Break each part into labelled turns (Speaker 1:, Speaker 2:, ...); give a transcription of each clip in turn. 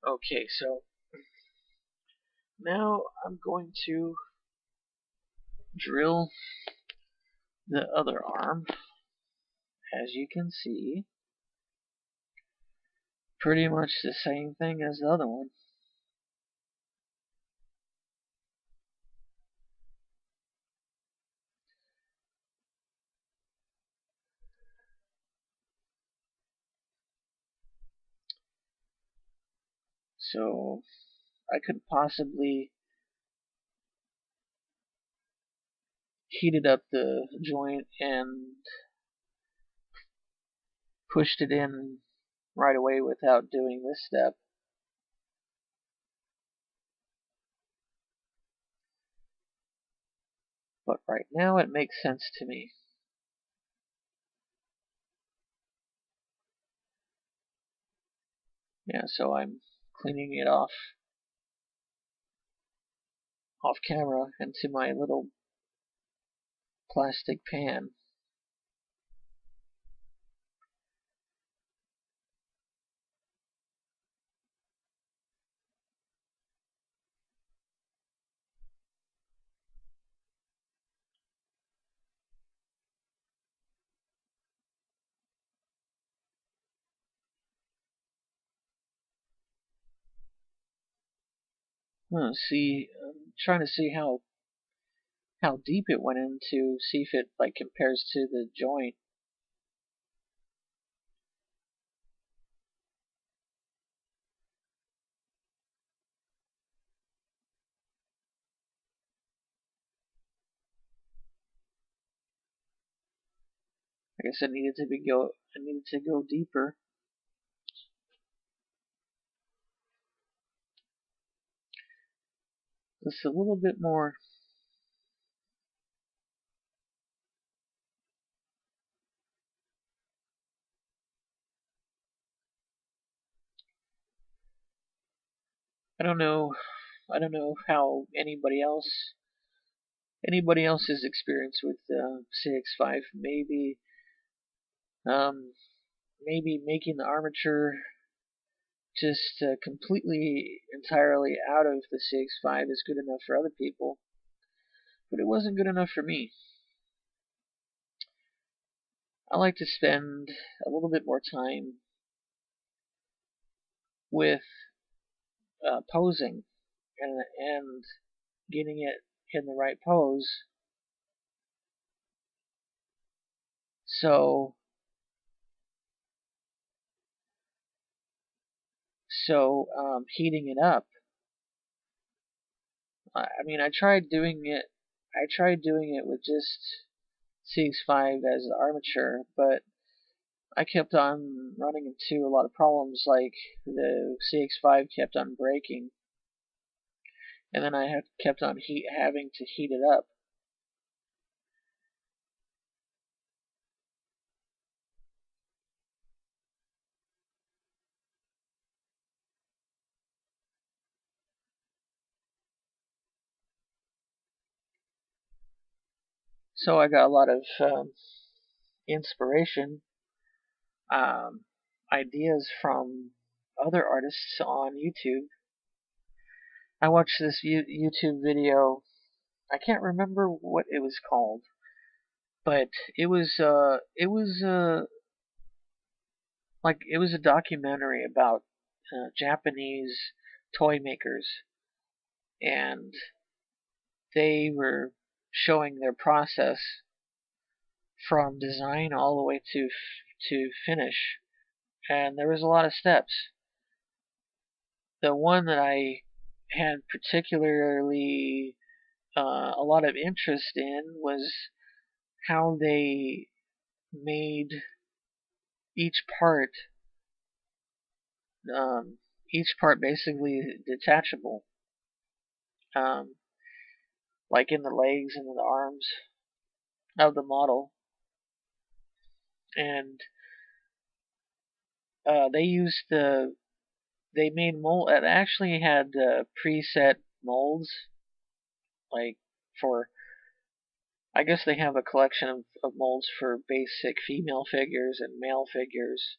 Speaker 1: Okay, so now I'm going to drill the other arm. As you can see, pretty much the same thing as the other one. So I could possibly heated up the joint and pushed it in right away without doing this step. But right now it makes sense to me. Yeah, so I'm cleaning it off camera into my little plastic pan. I'm trying to see how deep it went in to see if it like compares to the joint. I guess it needed to go deeper. Just a little bit more. I don't know how anybody else's experience with CX5. Um, maybe making the armature just completely entirely out of the CX5 is good enough for other people, but it wasn't good enough for me. I like to spend a little bit more time with posing and getting it in the right pose. So heating it up. I mean, I tried doing it. With just CX5 as the armature, but I kept on running into a lot of problems. Like the CX5 kept on breaking, and then I kept on having to heat it up. So I got a lot of inspiration, um, ideas from other artists on YouTube. I watched this YouTube video. I can't remember what it was called, but it was a documentary about Japanese toy makers, and they were showing their process from design all the way to finish, and there was a lot of steps. The one that I had particularly a lot of interest in was how they made each part um, basically detachable, um, like in the legs and the arms of the model, and they made mold. It actually had preset molds, like for, I guess they have a collection of molds for basic female figures and male figures,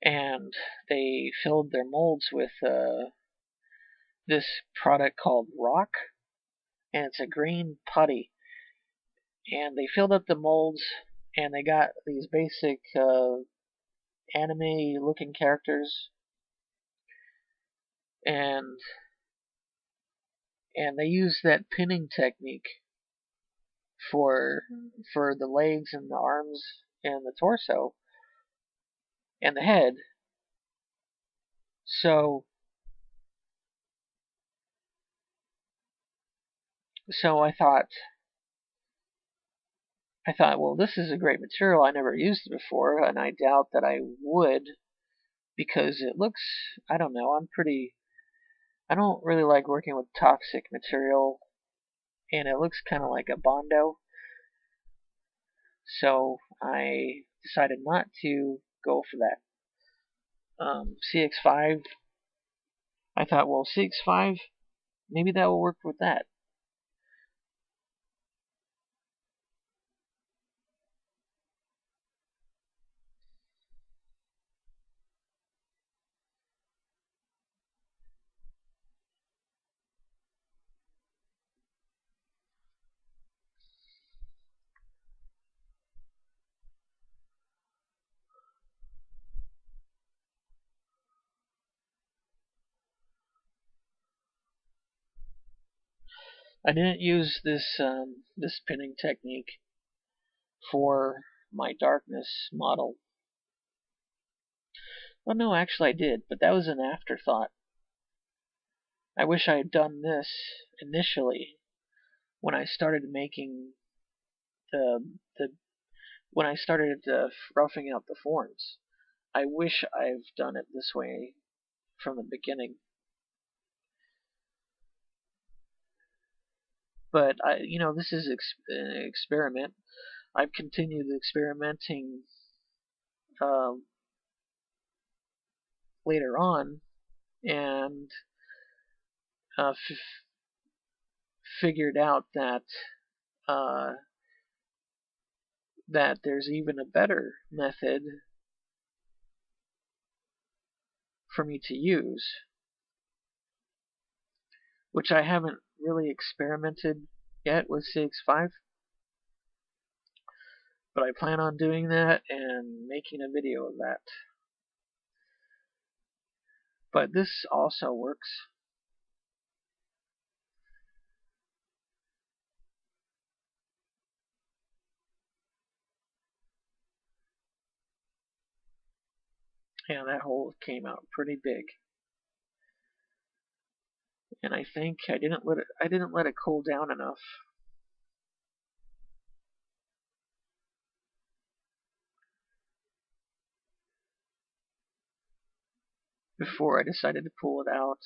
Speaker 1: and they filled their molds with this product called rock, and it's a green putty. And they filled up the molds, and they got these basic anime-looking characters, and they used that pinning technique for the legs and the arms and the torso and the head. So I thought, well, this is a great material. I never used it before, and I doubt that I would, because it looks, I don't know, I don't really like working with toxic material, and it looks kind of like a Bondo. So I decided not to go for that. CX5, I thought, well, CX5, maybe that will work with that. I didn't use this pinning technique for my darkness model. Well, no, actually I did, but that was an afterthought. I wish I had done this initially when I started making when I started roughing out the forms. I wish I've done it this way from the beginning. But this is an experiment. I've continued experimenting later on, and figured out that there's even a better method for me to use, which I haven't really experimented yet with CX5, but I plan on doing that and making a video of that. But this also works. Yeah, that hole came out pretty big. And I think I didn't let it cool down enough. Before I decided to pull it out.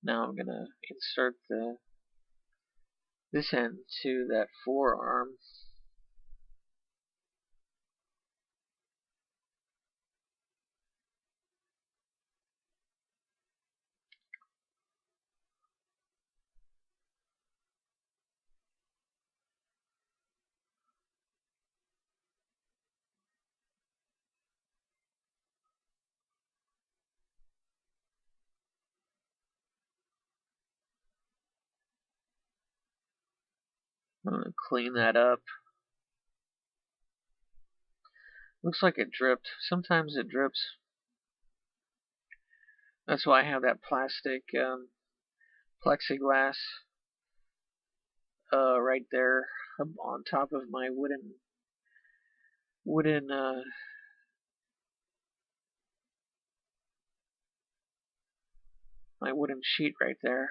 Speaker 1: Now I'm gonna insert this end to that forearm. I'm gonna clean that up. Looks like it dripped. Sometimes it drips. That's why I have that plastic plexiglass right there on top of my wooden my wooden sheet right there.